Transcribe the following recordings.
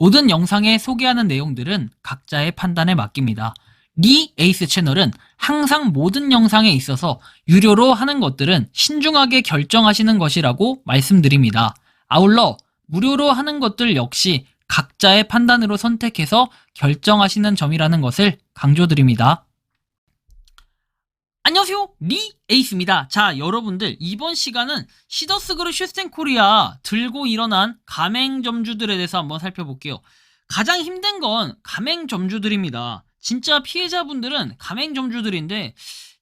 모든 영상에 소개하는 내용들은 각자의 판단에 맡깁니다. 리 에이스 채널은 항상 모든 영상에 있어서 유료로 하는 것들은 신중하게 결정하시는 것이라고 말씀드립니다. 아울러 무료로 하는 것들 역시 각자의 판단으로 선택해서 결정하시는 점이라는 것을 강조드립니다. 안녕하세요, 리 에이스입니다. 자, 여러분들 이번 시간은 시더스그룹 슈스텐코리아 들고 일어난 가맹점주들에 대해서 한번 살펴볼게요. 가장 힘든 건 가맹점주들입니다. 진짜 피해자분들은 가맹점주들인데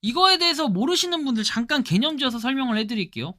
이거에 대해서 모르시는 분들 잠깐 개념 지어서 설명을 해드릴게요.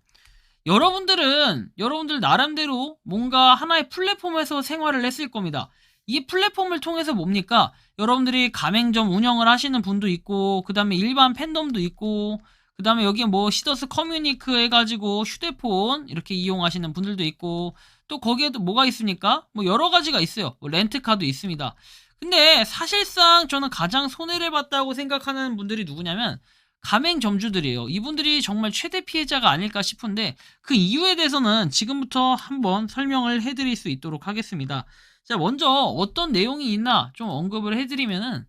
여러분들 나름대로 뭔가 하나의 플랫폼에서 생활을 했을 겁니다. 이 플랫폼을 통해서 뭡니까? 여러분들이 가맹점 운영을 하시는 분도 있고, 그 다음에 일반 팬덤도 있고, 그 다음에 여기에 뭐 시더스 커뮤니크 해가지고 휴대폰 이렇게 이용하시는 분들도 있고, 또 거기에도 뭐가 있습니까? 뭐 여러 가지가 있어요. 뭐 렌트카도 있습니다. 근데 사실상 저는 가장 손해를 봤다고 생각하는 분들이 누구냐면 가맹점주들이에요. 이분들이 정말 최대 피해자가 아닐까 싶은데 그 이유에 대해서는 지금부터 한번 설명을 해드릴 수 있도록 하겠습니다. 자, 먼저 어떤 내용이 있나 좀 언급을 해드리면은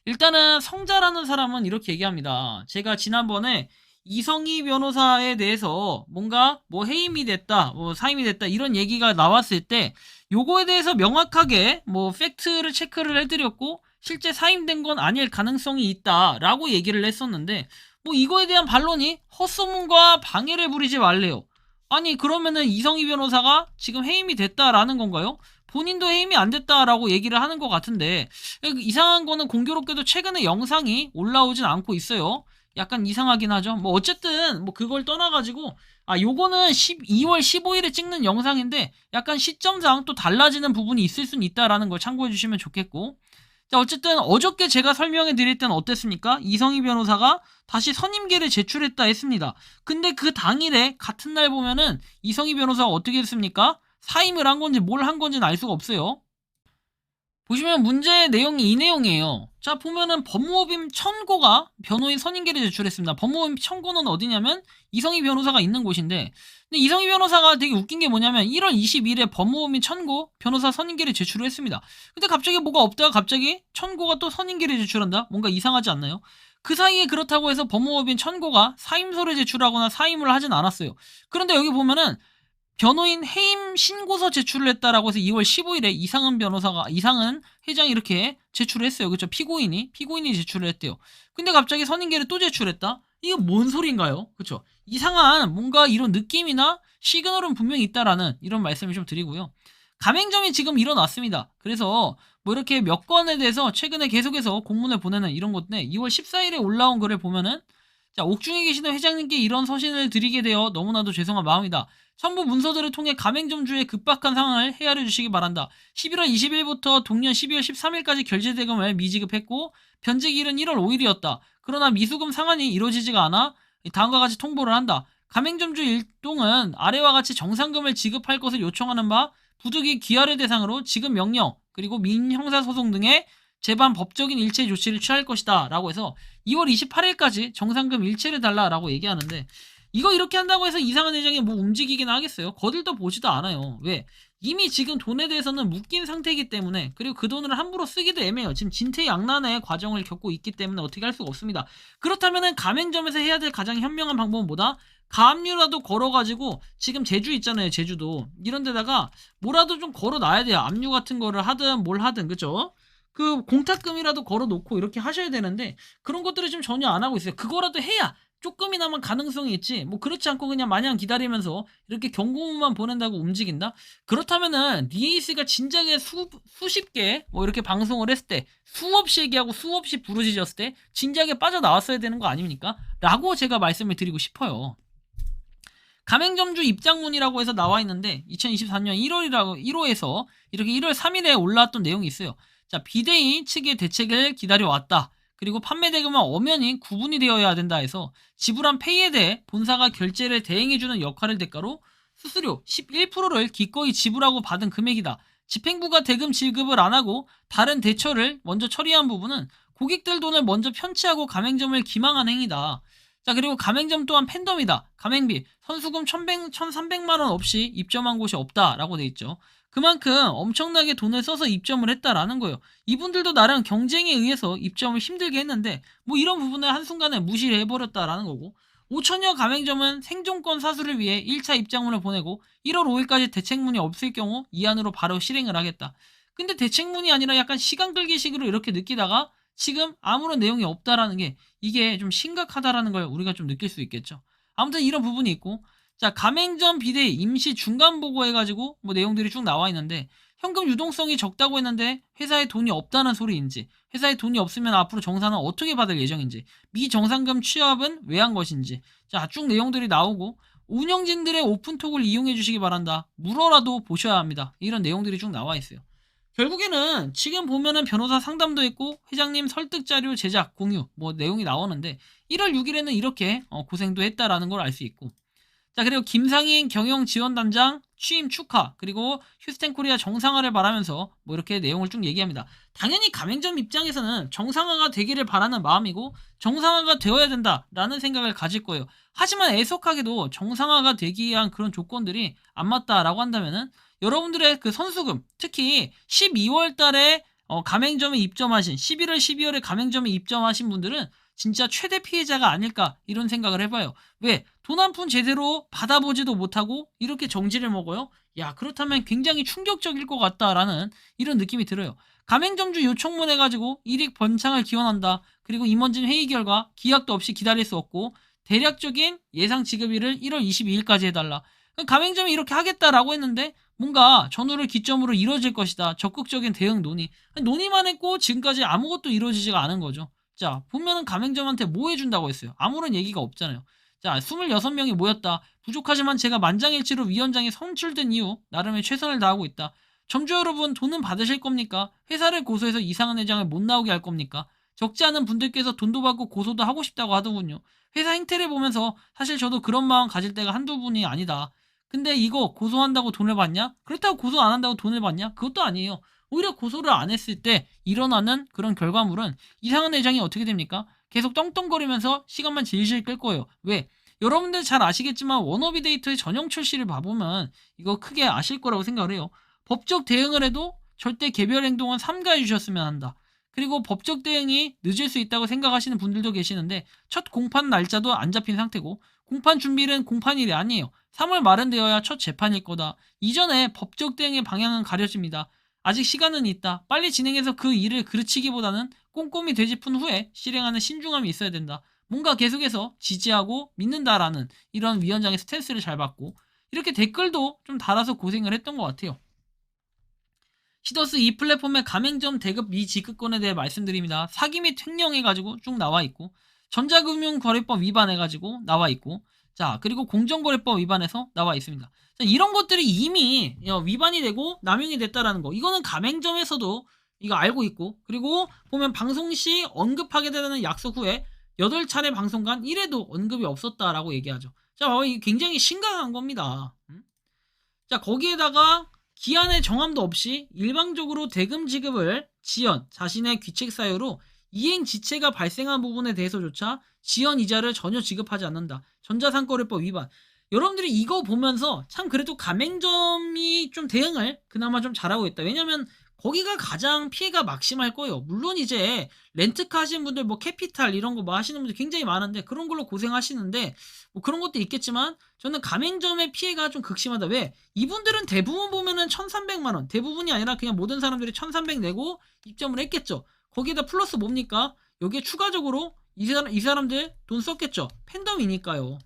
일단은 성자라는 사람은 이렇게 얘기합니다. 제가 지난번에 이성희 변호사에 대해서 뭔가 뭐 해임이 됐다, 뭐 사임이 됐다 이런 얘기가 나왔을 때 요거에 대해서 명확하게 뭐 팩트를 체크를 해드렸고 실제 사임된 건 아닐 가능성이 있다라고 얘기를 했었는데 뭐 이거에 대한 반론이 헛소문과 방해를 부리지 말래요. 아니 그러면은 이성희 변호사가 지금 해임이 됐다라는 건가요? 본인도 해임이 안 됐다라고 얘기를 하는 것 같은데 이상한 거는 공교롭게도 최근에 영상이 올라오진 않고 있어요. 약간 이상하긴 하죠. 뭐 어쨌든 뭐 그걸 떠나가지고 요거는 2월 15일에 찍는 영상인데 약간 시점상 또 달라지는 부분이 있을 수는 있다라는 걸 참고해 주시면 좋겠고, 자 어쨌든 어저께 제가 설명해 드릴 때는 어땠습니까? 이성희 변호사가 다시 선임계를 제출했다 했습니다. 근데 그 당일에 같은 날 보면은 이성희 변호사가 어떻게 했습니까? 사임을 한 건지 뭘 한 건지는 알 수가 없어요. 보시면 문제의 내용이 이 내용이에요. 자 보면은 법무법인 천고가 변호인 선임계를 제출했습니다. 법무법인 천고는 어디냐면 이성희 변호사가 있는 곳인데, 근데 이성희 변호사가 되게 웃긴 게 뭐냐면 1월 20일에 법무법인 천고 변호사 선임계를 제출을 했습니다. 근데 갑자기 뭐가 없다가 갑자기 천고가 또 선임계를 제출한다? 뭔가 이상하지 않나요? 그 사이에 그렇다고 해서 법무법인 천고가 사임서를 제출하거나 사임을 하진 않았어요. 그런데 여기 보면은 변호인 해임 신고서 제출을 했다라고 해서 2월 15일에 이상은 회장이 이렇게 제출을 했어요. 그렇죠? 피고인이 제출을 했대요. 근데 갑자기 선임계를 또 제출했다? 이게 뭔 소린가요? 그렇죠? 이상한 뭔가 이런 느낌이나 시그널은 분명히 있다라는 이런 말씀을 좀 드리고요. 가맹점이 지금 일어났습니다. 그래서 뭐 이렇게 몇 건에 대해서 최근에 계속해서 공문을 보내는 이런 것들 2월 14일에 올라온 글을 보면은, 자, 옥중에 계시는 회장님께 이런 서신을 드리게 되어 너무나도 죄송한 마음이다. 첨부 문서들을 통해 가맹점주의 급박한 상황을 헤아려 주시기 바란다. 11월 20일부터 동년 12월 13일까지 결제대금을 미지급했고 변제기일은 1월 5일이었다. 그러나 미수금 상환이 이루어지지가 않아 다음과 같이 통보를 한다. 가맹점주 일동은 아래와 같이 정상금을 지급할 것을 요청하는 바 부득이 기하를 대상으로 지급 명령 그리고 민형사소송 등의 재반 법적인 일체 조치를 취할 것이다 라고 해서 2월 28일까지 정상금 일체를 달라라고 얘기하는데, 이거 이렇게 한다고 해서 이상한 회장이 뭐 움직이긴 하겠어요? 거들떠 보지도 않아요. 왜? 이미 지금 돈에 대해서는 묶인 상태이기 때문에, 그리고 그 돈을 함부로 쓰기도 애매해요. 지금 진퇴양난의 과정을 겪고 있기 때문에 어떻게 할 수가 없습니다. 그렇다면은 가맹점에서 해야 될 가장 현명한 방법은 뭐다? 가압류라도 걸어가지고, 지금 제주 있잖아요, 제주도. 이런 데다가 뭐라도 좀 걸어놔야 돼요. 압류 같은 거를 하든 뭘 하든, 그쵸? 그 공탁금이라도 걸어놓고 이렇게 하셔야 되는데 그런 것들을 지금 전혀 안 하고 있어요. 그거라도 해야 조금이나마 가능성이 있지, 뭐 그렇지 않고 그냥 마냥 기다리면서 이렇게 경고문만 보낸다고 움직인다? 그렇다면은 리에이스가 진작에 수십 개 뭐 이렇게 방송을 했을 때 수없이 얘기하고 수없이 부르짖었을 때 진작에 빠져나왔어야 되는 거 아닙니까? 라고 제가 말씀을 드리고 싶어요. 가맹점주 입장문이라고 해서 나와 있는데 2024년 1월에서 이렇게 1월 3일에 올라왔던 내용이 있어요. 자, 비대위 측의 대책을 기다려왔다. 그리고 판매 대금은 엄연히 구분이 되어야 된다 해서 지불한 페이에 대해 본사가 결제를 대행해주는 역할을 대가로 수수료 11%를 기꺼이 지불하고 받은 금액이다. 집행부가 대금 지급을 안 하고 다른 대처를 먼저 처리한 부분은 고객들 돈을 먼저 편취하고 가맹점을 기망한 행위다. 자, 그리고 가맹점 또한 팬덤이다. 가맹비, 선수금 1,300만 원 없이 입점한 곳이 없다라고 돼 있죠. 그만큼 엄청나게 돈을 써서 입점을 했다라는 거예요. 이분들도 나름 경쟁에 의해서 입점을 힘들게 했는데 뭐 이런 부분을 한순간에 무시를 해버렸다라는 거고, 5천여 가맹점은 생존권 사수를 위해 1차 입장문을 보내고 1월 5일까지 대책문이 없을 경우 이 안으로 바로 실행을 하겠다. 근데 대책문이 아니라 약간 시간 끌기식으로 이렇게 느끼다가 지금 아무런 내용이 없다라는 게 이게 좀 심각하다라는 걸 우리가 좀 느낄 수 있겠죠. 아무튼 이런 부분이 있고, 자, 가맹점 비대 임시 중간 보고 해가지고 뭐 내용들이 쭉 나와 있는데, 현금 유동성이 적다고 했는데 회사에 돈이 없다는 소리인지, 회사에 돈이 없으면 앞으로 정산은 어떻게 받을 예정인지, 미정산금 취합은 왜 한 것인지, 자, 쭉 내용들이 나오고, 운영진들의 오픈톡을 이용해 주시기 바란다. 물어라도 보셔야 합니다. 이런 내용들이 쭉 나와 있어요. 결국에는 지금 보면은 변호사 상담도 했고 회장님 설득 자료 제작 공유 뭐 내용이 나오는데, 1월 6일에는 이렇게 고생도 했다라는 걸 알 수 있고, 자, 그리고 김상인 경영지원단장 취임 축하, 그리고 휴스텐 코리아 정상화를 바라면서 뭐 이렇게 내용을 쭉 얘기합니다. 당연히 가맹점 입장에서는 정상화가 되기를 바라는 마음이고 정상화가 되어야 된다라는 생각을 가질 거예요. 하지만 애석하게도 정상화가 되기 위한 그런 조건들이 안 맞다라고 한다면은 여러분들의 그 선수금, 특히 12월 달에 가맹점에 입점하신 11월, 12월에 가맹점에 입점하신 분들은 진짜 최대 피해자가 아닐까 이런 생각을 해봐요. 왜? 돈 한 푼 제대로 받아보지도 못하고 이렇게 정지를 먹어요? 야, 그렇다면 굉장히 충격적일 것 같다라는 이런 느낌이 들어요. 가맹점주 요청문 해가지고 이익 번창을 기원한다. 그리고 임원진 회의 결과 기약도 없이 기다릴 수 없고 대략적인 예상 지급일을 1월 22일까지 해달라. 가맹점이 이렇게 하겠다라고 했는데 뭔가 전후를 기점으로 이루어질 것이다. 적극적인 대응 논의. 논의만 했고 지금까지 아무것도 이루어지지가 않은 거죠. 자, 보면은 가맹점한테 뭐 해준다고 했어요? 아무런 얘기가 없잖아요. 자, 26명이 모였다. 부족하지만 제가 만장일치로 위원장이 선출된 이후 나름의 최선을 다하고 있다. 점주 여러분, 돈은 받으실 겁니까? 회사를 고소해서 이상한 회장을 못 나오게 할 겁니까? 적지 않은 분들께서 돈도 받고 고소도 하고 싶다고 하더군요. 회사 행태를 보면서 사실 저도 그런 마음 가질 때가 한두 분이 아니다. 근데 이거 고소한다고 돈을 받냐? 그렇다고 고소 안 한다고 돈을 받냐? 그것도 아니에요. 오히려 고소를 안 했을 때 일어나는 그런 결과물은 이상한 회장이 어떻게 됩니까? 계속 떵떵거리면서 시간만 질질 끌 거예요. 왜? 여러분들 잘 아시겠지만 워너비 데이터의 전형 출시를 봐보면 이거 크게 아실 거라고 생각을 해요. 법적 대응을 해도 절대 개별 행동은 삼가해 주셨으면 한다. 그리고 법적 대응이 늦을 수 있다고 생각하시는 분들도 계시는데, 첫 공판 날짜도 안 잡힌 상태고 공판 준비일은 공판일이 아니에요. 3월 말은 되어야 첫 재판일 거다. 이전에 법적 대응의 방향은 가려집니다. 아직 시간은 있다. 빨리 진행해서 그 일을 그르치기보다는 꼼꼼히 되짚은 후에 실행하는 신중함이 있어야 된다. 뭔가 계속해서 지지하고 믿는다라는 이런 위원장의 스탠스를 잘 받고, 이렇게 댓글도 좀 달아서 고생을 했던 것 같아요. 시더스 이 플랫폼의 가맹점 대급 미지급권에 대해 말씀드립니다. 사기 및 횡령해가지고 쭉 나와 있고, 전자금융거래법 위반해가지고 나와 있고, 자, 그리고 공정거래법 위반해서 나와 있습니다. 자, 이런 것들이 이미 위반이 되고 남용이 됐다라는 거, 이거는 가맹점에서도 이거 알고 있고, 그리고 보면 방송 시 언급하게 되는 약속 후에 8차례 방송간 1회도 언급이 없었다라고 얘기하죠. 자, 이게 굉장히 심각한 겁니다. 자, 거기에다가 기한의 정함도 없이 일방적으로 대금 지급을 지연, 자신의 귀책 사유로 이행 지체가 발생한 부분에 대해서조차 지연 이자를 전혀 지급하지 않는다. 전자상거래법 위반. 여러분들이 이거 보면서 참 그래도 가맹점이 좀 대응을 그나마 좀 잘하고 있다. 왜냐면 거기가 가장 피해가 막심할 거예요. 물론 이제 렌트카 하시는 분들 뭐 캐피탈 이런 거 뭐 하시는 분들 굉장히 많은데 그런 걸로 고생하시는데 뭐 그런 것도 있겠지만 저는 가맹점의 피해가 좀 극심하다. 왜? 이분들은 대부분 보면은 1,300만 원, 대부분이 아니라 그냥 모든 사람들이 1,300 내고 입점을 했겠죠. 거기에다 플러스 뭡니까? 여기에 추가적으로 이 사람들 돈 썼겠죠. 팬덤이니까요.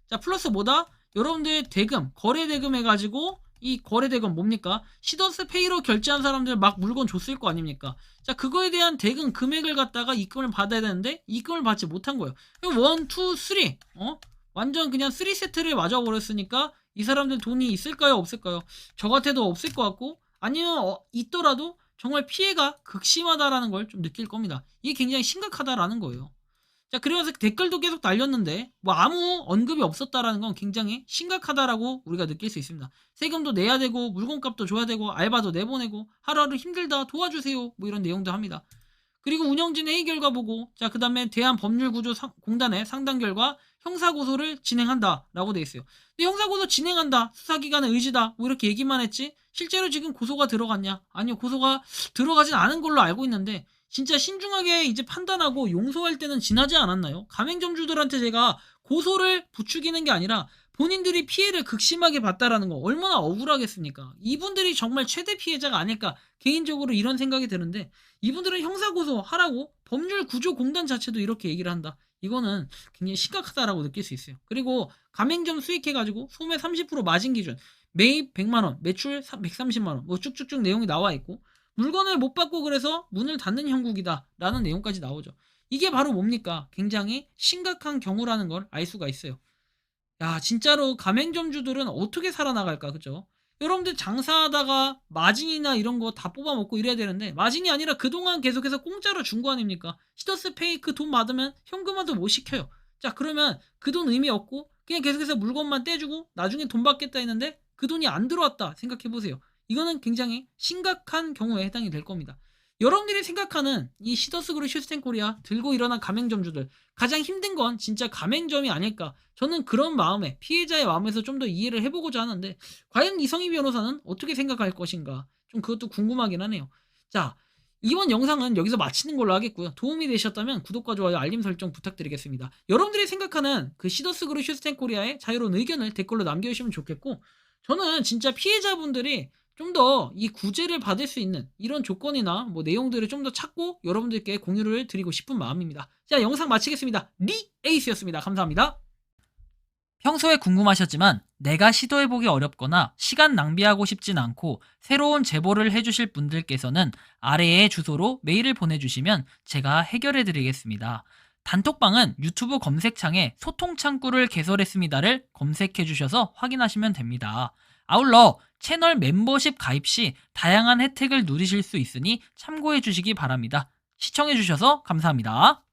자, 플러스 뭐다? 여러분들 대금, 거래 대금 해가지고 이 거래 대금 뭡니까? 시더스 페이로 결제한 사람들 막 물건 줬을 거 아닙니까? 자, 그거에 대한 대금 금액을 갖다가 입금을 받아야 되는데 입금을 받지 못한 거예요. 1, 2, 3 완전 그냥 3세트를 맞아버렸으니까 이 사람들 돈이 있을까요? 없을까요? 저 같아도 없을 것 같고, 아니면 있더라도 정말 피해가 극심하다라는 걸 좀 느낄 겁니다. 이게 굉장히 심각하다라는 거예요. 자, 그러면서 댓글도 계속 달렸는데 뭐 아무 언급이 없었다라는 건 굉장히 심각하다라고 우리가 느낄 수 있습니다. 세금도 내야 되고 물건값도 줘야 되고 알바도 내보내고 하루하루 힘들다 도와주세요 뭐 이런 내용도 합니다. 그리고 운영진 회의 결과 보고, 자, 그 다음에 대한법률구조공단의 상담 결과 형사고소를 진행한다라고 돼 있어요. 근데 형사고소 진행한다, 수사기관의 의지다, 뭐 이렇게 얘기만 했지 실제로 지금 고소가 들어갔냐? 아니요, 고소가 들어가진 않은 걸로 알고 있는데 진짜 신중하게 이제 판단하고 용서할 때는 지나지 않았나요? 가맹점주들한테 제가 고소를 부추기는 게 아니라 본인들이 피해를 극심하게 봤다라는 거 얼마나 억울하겠습니까? 이분들이 정말 최대 피해자가 아닐까 개인적으로 이런 생각이 드는데 이분들은 형사고소 하라고 법률구조공단 자체도 이렇게 얘기를 한다. 이거는 굉장히 심각하다라고 느낄 수 있어요. 그리고 가맹점 수익해가지고 소매 30% 마진 기준, 매입 100만원, 매출 130만원, 뭐 쭉쭉쭉 내용이 나와 있고, 물건을 못 받고 그래서 문을 닫는 형국이다 라는 내용까지 나오죠. 이게 바로 뭡니까? 굉장히 심각한 경우라는 걸 알 수가 있어요. 야, 진짜로 가맹점주들은 어떻게 살아나갈까, 그죠? 여러분들 장사하다가 마진이나 이런 거 다 뽑아먹고 이래야 되는데, 마진이 아니라 그동안 계속해서 공짜로 준 거 아닙니까? 시더스 페이 그 돈 받으면 현금화도 못 시켜요. 자, 그러면 그 돈 의미 없고, 그냥 계속해서 물건만 떼주고, 나중에 돈 받겠다 했는데, 그 돈이 안 들어왔다 생각해보세요. 이거는 굉장히 심각한 경우에 해당이 될 겁니다. 여러분들이 생각하는 이 시더스그룹 슈스텐코리아 들고 일어난 가맹점주들, 가장 힘든 건 진짜 가맹점이 아닐까. 저는 그런 마음에, 피해자의 마음에서 좀 더 이해를 해보고자 하는데 과연 이성희 변호사는 어떻게 생각할 것인가, 좀 그것도 궁금하긴 하네요. 자, 이번 영상은 여기서 마치는 걸로 하겠고요. 도움이 되셨다면 구독과 좋아요, 알림 설정 부탁드리겠습니다. 여러분들이 생각하는 그 시더스그룹 슈스텐코리아의 자유로운 의견을 댓글로 남겨주시면 좋겠고, 저는 진짜 피해자분들이 좀 더 이 구제를 받을 수 있는 이런 조건이나 뭐 내용들을 좀 더 찾고 여러분들께 공유를 드리고 싶은 마음입니다. 자, 영상 마치겠습니다. 리 에이스였습니다. 감사합니다. 평소에 궁금하셨지만 내가 시도해보기 어렵거나 시간 낭비하고 싶진 않고 새로운 제보를 해주실 분들께서는 아래의 주소로 메일을 보내주시면 제가 해결해드리겠습니다. 단톡방은 유튜브 검색창에 소통창구를 개설했습니다를 검색해주셔서 확인하시면 됩니다. 아울러 채널 멤버십 가입 시 다양한 혜택을 누리실 수 있으니 참고해주시기 바랍니다. 시청해주셔서 감사합니다.